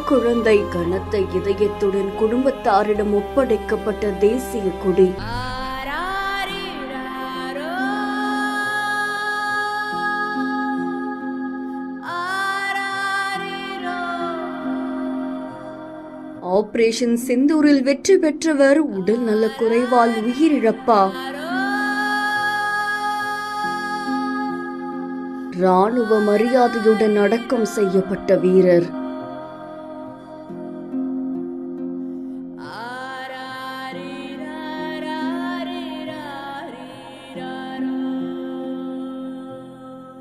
கைக்குழந்தை கனத்த இதயத்துடன் குடும்பத்தாரிடம் ஒப்படைக்கப்பட்ட தேசிய கொடி. ஆபரேஷன் சிந்தூரில் வெற்றி பெற்றவர் உடல் நல குறைவால் உயிரிழப்பா? ராணுவ மரியாதையுடன் அடக்கம் செய்யப்பட்ட வீரர்.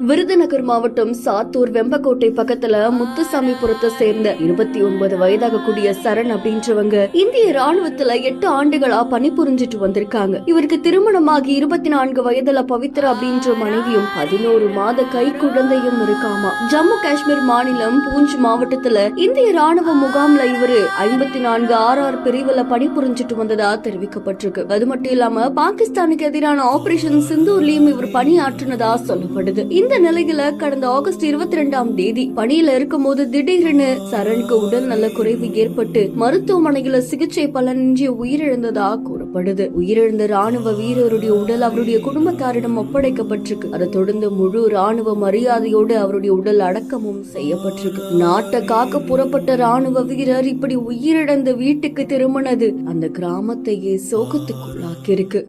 விருதுநகர் மாவட்டம் சாத்தூர் வெம்பக்கோட்டை பக்கத்துல முத்துசாமிபுரத்தை சேர்ந்த 29 வயதாக கூடிய சரண் அப்படின்றவங்க இந்திய ராணுவத்துல 8 ஆண்டுகளா பணிபுரிஞ்சிட்டு வந்திருக்காங்க. இவருக்கு திருமணமாகி 24 வயதுல பவித்ரா அப்படின்ற மனைவியும் 11 மாத கை குழந்தையும் இருக்காமா. ஜம்மு காஷ்மீர் மாநிலம் பூஞ்ச் மாவட்டத்துல இந்திய ராணுவ முகாம்ல இவரு 54 RR பிரிவுல பணிபுரிஞ்சிட்டு வந்ததா தெரிவிக்கப்பட்டிருக்கு. அது மட்டும் இல்லாம பாகிஸ்தானுக்கு எதிரான ஆபரேஷன் சிந்தூர்லயும் இவர் பணியாற்றினதா சொல்லப்படுது. இந்த நிலையில கடந்த ஆகஸ்ட் 22ஆம் தேதி பணியில இருக்கும் போது திடீரென சரணுக்கு உடல் நல குறைவு ஏற்பட்டு மருத்துவமனையில சிகிச்சை பலனின்றி உயிரிழந்ததா கூறப்படுது. உயிரிழந்த ராணுவ வீரருடைய உடல் அவருடைய குடும்பத்தாரிடம் ஒப்படைக்கப்பட்டிருக்கு. அதை தொடர்ந்து முழு ராணுவ மரியாதையோடு அவருடைய உடல் அடக்கமும் செய்யப்பட்டிருக்கு. நாட்டை காக்க புறப்பட்ட ராணுவ வீரர் இப்படி உயிரிழந்த வீட்டுக்கு திரும்பினது அந்த கிராமத்தையே சோகத்துக்குள்ளாக்கி இருக்கு.